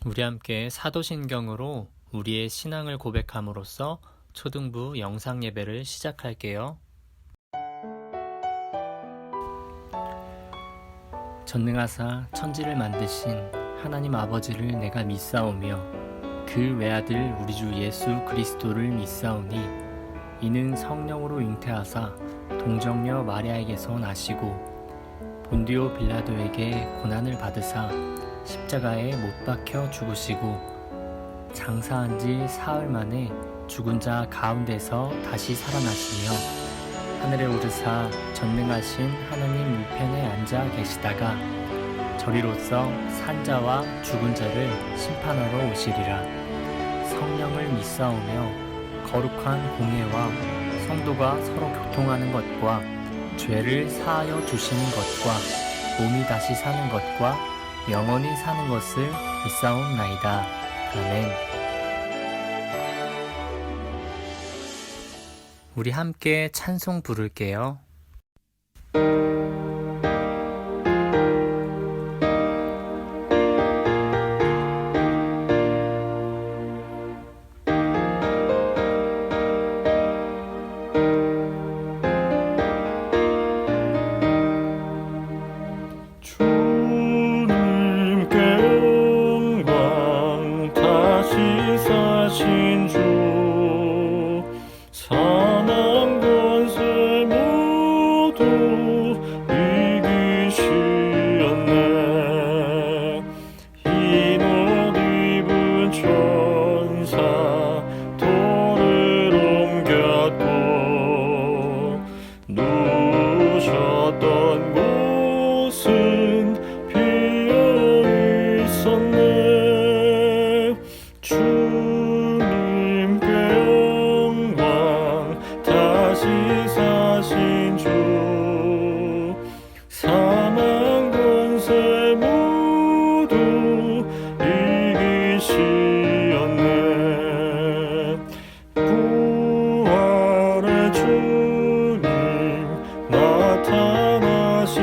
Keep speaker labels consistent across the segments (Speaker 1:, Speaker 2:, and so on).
Speaker 1: 우리 함께 사도신경으로 우리의 신앙을 고백함으로써 초등부 영상 예배를 시작할게요. 전능하사 천지를 만드신 하나님 아버지를 내가 믿사오며 그 외아들 우리 주 예수 그리스도를 믿사오니 이는 성령으로 잉태하사 동정녀 마리아에게서 나시고 본디오 빌라도에게 고난을 받으사 십자가에 못 박혀 죽으시고 장사한 지 사흘 만에 죽은 자 가운데서 다시 살아나시며 하늘에 오르사 전능하신 하나님 우편에 앉아 계시다가 저리로서 산자와 죽은 자를 심판하러 오시리라. 성령을 믿사오며 거룩한 공예와 성도가 서로 교통하는 것과 죄를 사하여 주시는 것과 몸이 다시 사는 것과 영원히 사는 것을 믿사옵나이다. 아멘. 우리 함께 찬송 부를게요.
Speaker 2: 주님께 영광 다시 사신 주 사망 권세 모두 이기시었네. 흰 옷 입은 천사 돌을 옮겼고 누우셨던 곳은 비어 있었네. 주님께 영광 다시 사신 주 사망 권세 모두 이기시었네. 부활의 주님 나타나시사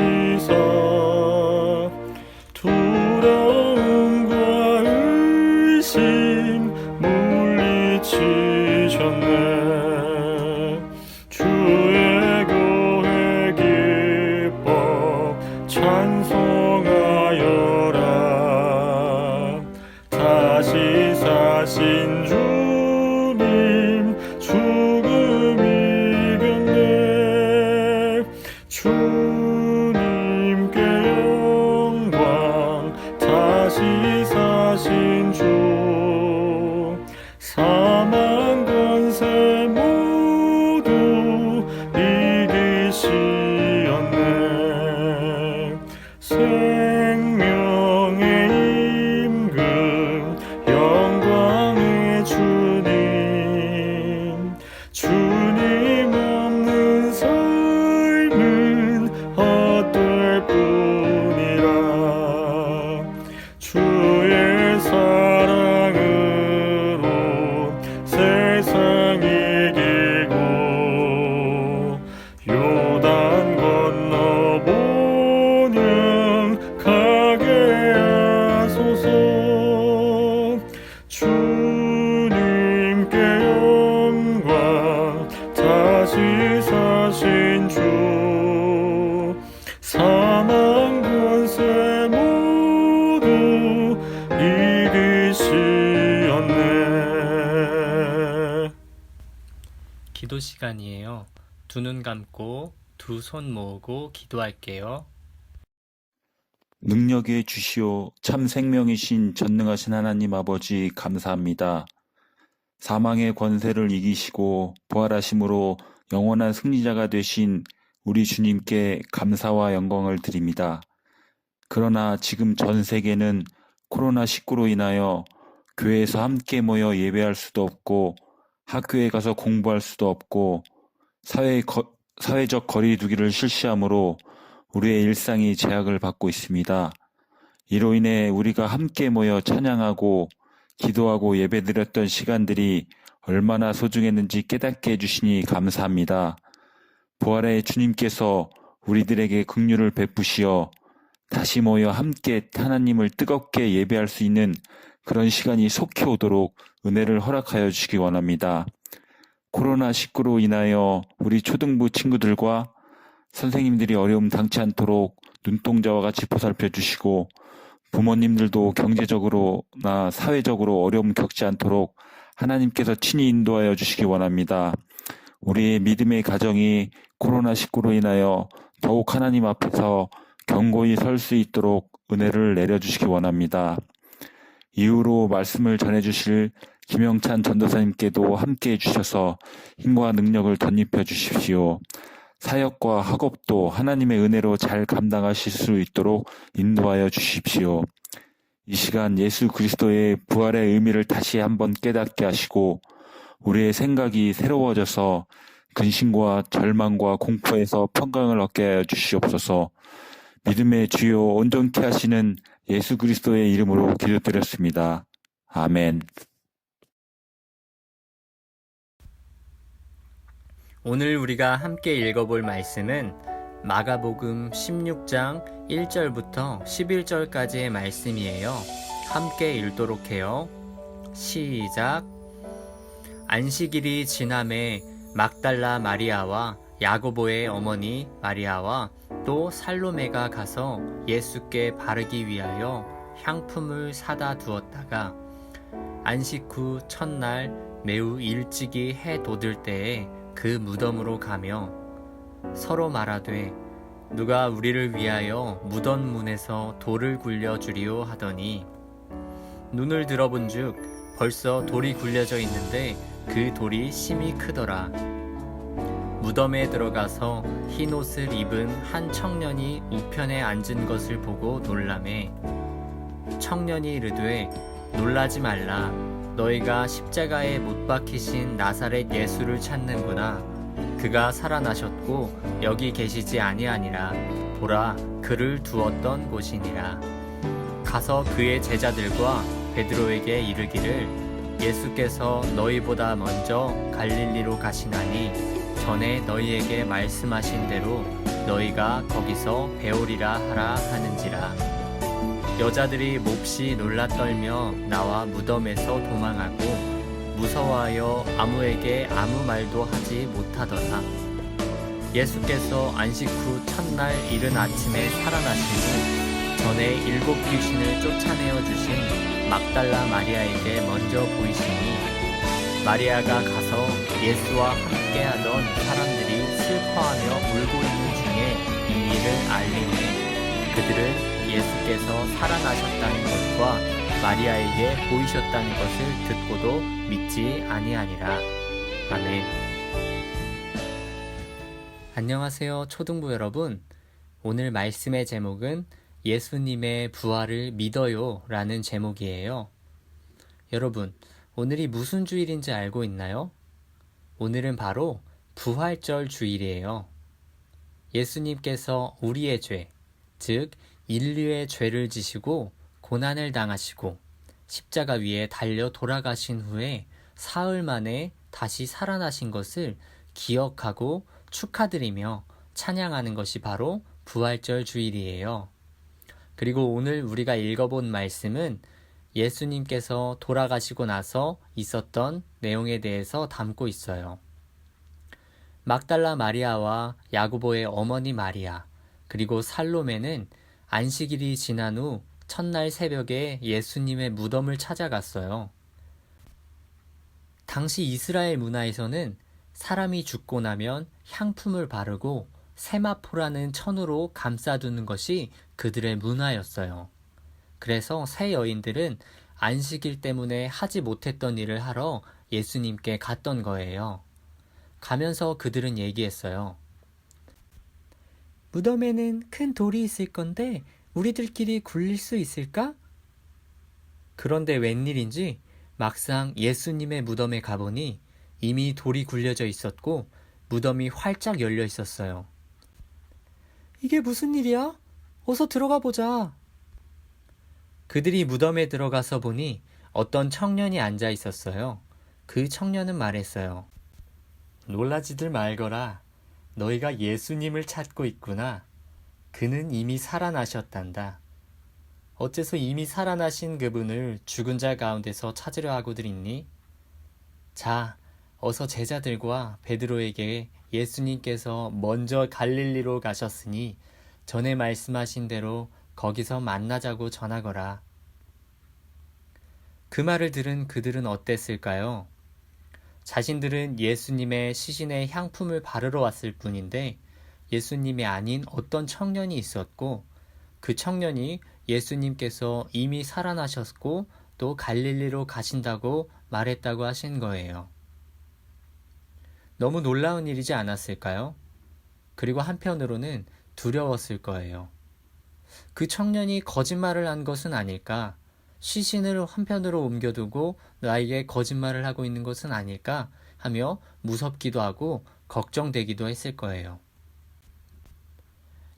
Speaker 2: 두려움과 의심 물리치셨네. 주의 교회 기뻐 찬송하여라. 다시 사신 주님 죽음 이겼네. 주님께 영광 다시 사신 주 사망 권세 모두 이기시었네. 생명의 임금 영광의 주님 주님 없는 삶은 헛될 뿐이라. 주의 사랑으로 세상 이기고 요단 건너 본향 가게 하소서. 주님께 영광 다시 사신 주 사망 권세 모두 이기시었네.
Speaker 1: 기도 시간이에요. 두 눈 감고 두 손 모으고 기도할게요.
Speaker 3: 능력의 주시오 참 생명이신 전능하신 하나님 아버지 감사합니다. 사망의 권세를 이기시고 부활하심으로 영원한 승리자가 되신 우리 주님께 감사와 영광을 드립니다. 그러나 지금 전 세계는 코로나19로 인하여 교회에서 함께 모여 예배할 수도 없고 학교에 가서 공부할 수도 없고 사회적 거리 두기를 실시하므로 우리의 일상이 제약을 받고 있습니다. 이로 인해 우리가 함께 모여 찬양하고 기도하고 예배드렸던 시간들이 얼마나 소중했는지 깨닫게 해주시니 감사합니다. 부활의 주님께서 우리들에게 긍휼을 베푸시어 다시 모여 함께 하나님을 뜨겁게 예배할 수 있는 그런 시간이 속히 오도록 은혜를 허락하여 주시기 원합니다. 코로나19로 인하여 우리 초등부 친구들과 선생님들이 어려움 당치 않도록 눈동자와 같이 보살펴 주시고 부모님들도 경제적으로나 사회적으로 어려움 겪지 않도록 하나님께서 친히 인도하여 주시기 원합니다. 우리의 믿음의 가정이 코로나19로 인하여 더욱 하나님 앞에서 견고히 설 수 있도록 은혜를 내려주시기 원합니다. 이후로 말씀을 전해주실 김영찬 전도사님께도 함께해 주셔서 힘과 능력을 덧입혀 주십시오. 사역과 학업도 하나님의 은혜로 잘 감당하실 수 있도록 인도하여 주십시오. 이 시간 예수 그리스도의 부활의 의미를 다시 한번 깨닫게 하시고 우리의 생각이 새로워져서 근심과 절망과 공포에서 평강을 얻게 하여 주시옵소서. 믿음의 주요 온전케 하시는 예수 그리스도의 이름으로 기도드렸습니다. 아멘.
Speaker 1: 오늘 우리가 함께 읽어볼 말씀은 마가복음 16장 1절부터 11절까지의 말씀이에요. 함께 읽도록 해요. 시작. 안식일이 지남에 막달라 마리아와 야고보의 어머니 마리아와 또 살로메가 가서 예수께 바르기 위하여 향품을 사다 두었다가 안식 후 첫날 매우 일찍이 해 돋을 때에 그 무덤으로 가며 서로 말하되 누가 우리를 위하여 무덤 문에서 돌을 굴려 주리오 하더니 눈을 들어본즉 벌써 돌이 굴려져 있는데 그 돌이 심히 크더라. 무덤에 들어가서 흰 옷을 입은 한 청년이 우편에 앉은 것을 보고 놀라매 청년이 이르되 놀라지 말라. 너희가 십자가에 못 박히신 나사렛 예수를 찾는구나. 그가 살아나셨고 여기 계시지 아니하니라. 보라, 그를 두었던 곳이니라. 가서 그의 제자들과 베드로에게 이르기를 예수께서 너희보다 먼저 갈릴리로 가시나니 전에 너희에게 말씀하신 대로 너희가 거기서 배우리라 하라 하는지라. 여자들이 몹시 놀라 떨며 나와 무덤에서 도망하고 무서워하여 아무에게 아무 말도 하지 못하더라. 예수께서 안식 후 첫날 이른 아침에 살아나신 후 전에 7 귀신을 쫓아내어 주신 막달라 마리아에게 먼저 보이시니 마리아가 가서 예수와 함께하던 사람들이 슬퍼하며 울고 있는 중에 이 일을 알리매 그들은 예수께서 살아나셨다는 것과 마리아에게 보이셨다는 것을 듣고도 믿지 아니하니라. 아멘. 안녕하세요, 초등부 여러분. 오늘 말씀의 제목은 예수님의 부활을 믿어요 라는 제목이에요. 여러분, 오늘이 무슨 주일인지 알고 있나요? 오늘은 바로 부활절 주일이에요. 예수님께서 우리의 죄, 즉 인류의 죄를 지시고 고난을 당하시고 십자가 위에 달려 돌아가신 후에 사흘 만에 다시 살아나신 것을 기억하고 축하드리며 찬양하는 것이 바로 부활절 주일이에요. 그리고 오늘 우리가 읽어본 말씀은 예수님께서 돌아가시고 나서 있었던 내용에 대해서 담고 있어요. 막달라 마리아와 야고보의 어머니 마리아, 그리고 살로메는 안식일이 지난 후 첫날 새벽에 예수님의 무덤을 찾아갔어요. 당시 이스라엘 문화에서는 사람이 죽고 나면 향품을 바르고 세마포라는 천으로 감싸두는 것이 그들의 문화였어요. 그래서 새 여인들은 안식일 때문에 하지 못했던 일을 하러 예수님께 갔던 거예요. 가면서 그들은 얘기했어요. 무덤에는 큰 돌이 있을 건데 우리들끼리 굴릴 수 있을까? 그런데 웬일인지 막상 예수님의 무덤에 가보니 이미 돌이 굴려져 있었고 무덤이 활짝 열려 있었어요. 이게 무슨 일이야? 어서 들어가 보자. 그들이 무덤에 들어가서 보니 어떤 청년이 앉아 있었어요. 그 청년은 말했어요. 놀라지들 말거라. 너희가 예수님을 찾고 있구나. 그는 이미 살아나셨단다. 어째서 이미 살아나신 그분을 죽은 자 가운데서 찾으려 하고들 있니? 자, 어서 제자들과 베드로에게 예수님께서 먼저 갈릴리로 가셨으니 전에 말씀하신 대로 거기서 만나자고 전하거라. 그 말을 들은 그들은 어땠을까요? 자신들은 예수님의 시신에 향품을 바르러 왔을 뿐인데 예수님이 아닌 어떤 청년이 있었고 그 청년이 예수님께서 이미 살아나셨고 또 갈릴리로 가신다고 말했다고 하신 거예요. 너무 놀라운 일이지 않았을까요? 그리고 한편으로는 두려웠을 거예요. 그 청년이 거짓말을 한 것은 아닐까? 시신을 한편으로 옮겨두고 나에게 거짓말을 하고 있는 것은 아닐까? 하며 무섭기도 하고 걱정되기도 했을 거예요.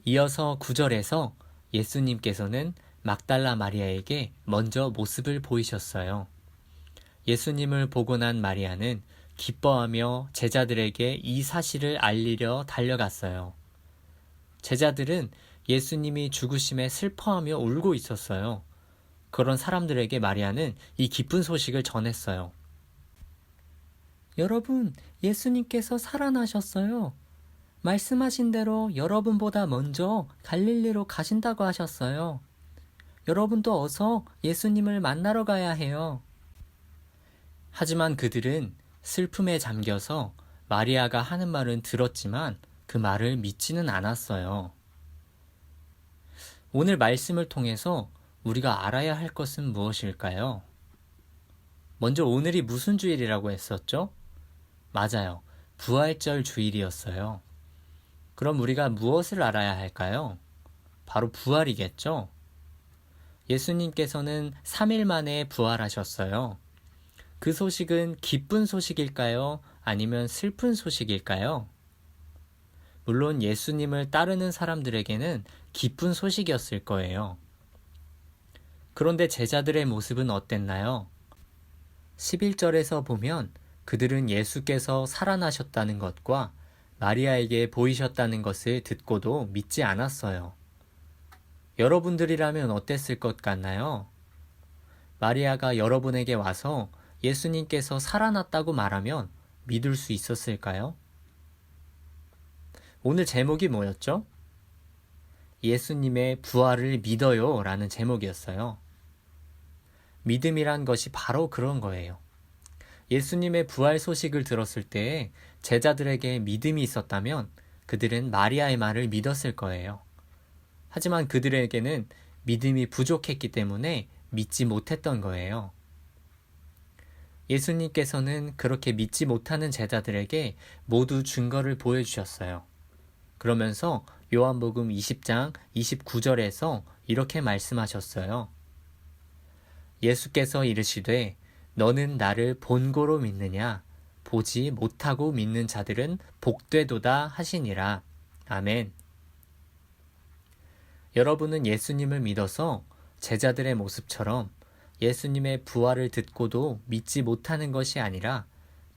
Speaker 1: 이어서 9절에서 예수님께서는 막달라 마리아에게 먼저 모습을 보이셨어요. 예수님을 보고 난 마리아는 기뻐하며 제자들에게 이 사실을 알리려 달려갔어요. 제자들은 예수님이 죽으심에 슬퍼하며 울고 있었어요. 그런 사람들에게 마리아는 이 기쁜 소식을 전했어요. 여러분, 예수님께서 살아나셨어요. 말씀하신 대로 여러분보다 먼저 갈릴리로 가신다고 하셨어요. 여러분도 어서 예수님을 만나러 가야 해요. 하지만 그들은 슬픔에 잠겨서 마리아가 하는 말은 들었지만 그 말을 믿지는 않았어요. 오늘 말씀을 통해서 우리가 알아야 할 것은 무엇일까요? 먼저 오늘이 무슨 주일이라고 했었죠? 맞아요. 부활절 주일이었어요. 그럼 우리가 무엇을 알아야 할까요? 바로 부활이겠죠? 예수님께서는 3일 만에 부활하셨어요. 그 소식은 기쁜 소식일까요? 아니면 슬픈 소식일까요? 물론 예수님을 따르는 사람들에게는 기쁜 소식이었을 거예요. 그런데 제자들의 모습은 어땠나요? 11절에서 보면 그들은 예수께서 살아나셨다는 것과 마리아에게 보이셨다는 것을 듣고도 믿지 않았어요. 여러분들이라면 어땠을 것 같나요? 마리아가 여러분에게 와서 예수님께서 살아났다고 말하면 믿을 수 있었을까요? 오늘 제목이 뭐였죠? 예수님의 부활을 믿어요 라는 제목이었어요. 믿음이란 것이 바로 그런 거예요. 예수님의 부활 소식을 들었을 때 제자들에게 믿음이 있었다면 그들은 마리아의 말을 믿었을 거예요. 하지만 그들에게는 믿음이 부족했기 때문에 믿지 못했던 거예요. 예수님께서는 그렇게 믿지 못하는 제자들에게 모두 증거를 보여주셨어요. 그러면서 요한복음 20장 29절에서 이렇게 말씀하셨어요. 예수께서 이르시되 너는 나를 본고로 믿느냐? 보지 못하고 믿는 자들은 복되도다 하시니라. 아멘. 여러분은 예수님을 믿어서 제자들의 모습처럼 예수님의 부활을 듣고도 믿지 못하는 것이 아니라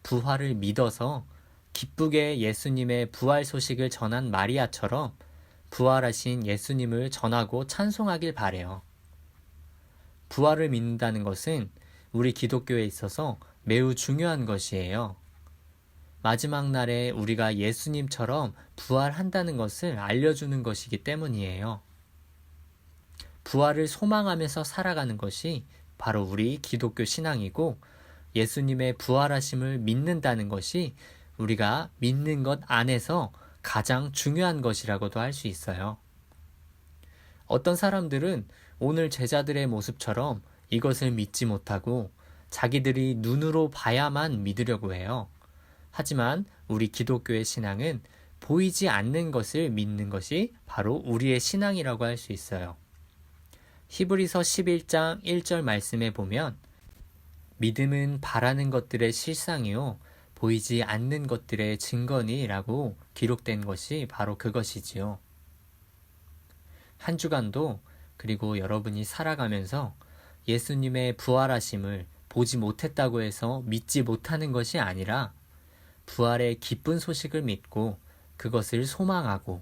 Speaker 1: 부활을 믿어서 기쁘게 예수님의 부활 소식을 전한 마리아처럼 부활하신 예수님을 전하고 찬송하길 바래요. 부활을 믿는다는 것은 우리 기독교에 있어서 매우 중요한 것이에요. 마지막 날에 우리가 예수님처럼 부활한다는 것을 알려주는 것이기 때문이에요. 부활을 소망하면서 살아가는 것이 바로 우리 기독교 신앙이고 예수님의 부활하심을 믿는다는 것이 우리가 믿는 것 안에서 가장 중요한 것이라고도 할 수 있어요. 어떤 사람들은 오늘 제자들의 모습처럼 이것을 믿지 못하고 자기들이 눈으로 봐야만 믿으려고 해요. 하지만 우리 기독교의 신앙은 보이지 않는 것을 믿는 것이 바로 우리의 신앙이라고 할 수 있어요. 히브리서 11장 1절 말씀에 보면 믿음은 바라는 것들의 실상이요 보이지 않는 것들의 증거니 라고 기록된 것이 바로 그것이지요. 한 주간도 그리고 여러분이 살아가면서 예수님의 부활하심을 보지 못했다고 해서 믿지 못하는 것이 아니라 부활의 기쁜 소식을 믿고 그것을 소망하고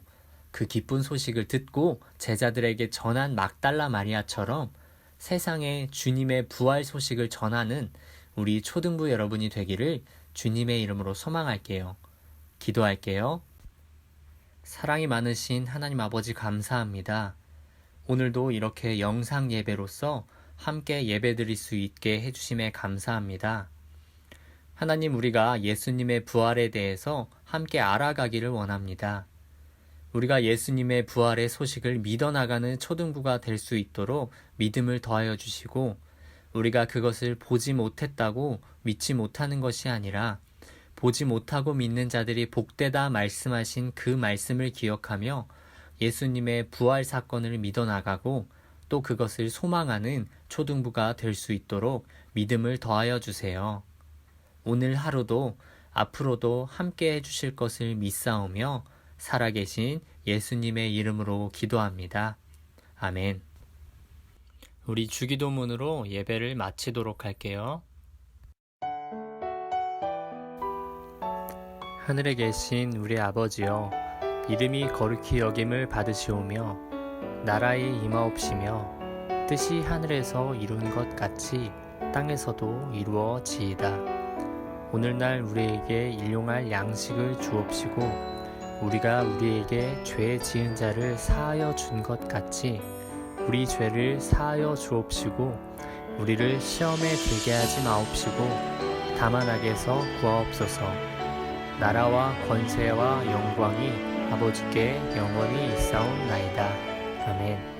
Speaker 1: 그 기쁜 소식을 듣고 제자들에게 전한 막달라 마리아처럼 세상에 주님의 부활 소식을 전하는 우리 초등부 여러분이 되기를 주님의 이름으로 소망할게요. 기도할게요. 사랑이 많으신 하나님 아버지 감사합니다. 오늘도 이렇게 영상 예배로서 함께 예배드릴 수 있게 해주심에 감사합니다. 하나님, 우리가 예수님의 부활에 대해서 함께 알아가기를 원합니다. 우리가 예수님의 부활의 소식을 믿어나가는 초등부가 될 수 있도록 믿음을 더하여 주시고, 우리가 그것을 보지 못했다고 믿지 못하는 것이 아니라 보지 못하고 믿는 자들이 복되다 말씀하신 그 말씀을 기억하며 예수님의 부활 사건을 믿어나가고 또 그것을 소망하는 초등부가 될 수 있도록 믿음을 더하여 주세요. 오늘 하루도 앞으로도 함께 해주실 것을 믿사오며 살아계신 예수님의 이름으로 기도합니다. 아멘. 우리 주기도문으로 예배를 마치도록 할게요. 하늘에 계신 우리 아버지여, 이름이 거룩히 여김을 받으시오며 나라의 임하옵시며 뜻이 하늘에서 이룬 것 같이 땅에서도 이루어지이다. 오늘날 우리에게 일용할 양식을 주옵시고 우리가 우리에게 죄 지은 자를 사하여 준 것 같이 우리 죄를 사하여 주옵시고 우리를 시험에 들게 하지 마옵시고 다만 악에서 구하옵소서. 나라와 권세와 영광이 아버지께 영원히 있사옵나이다. 아멘.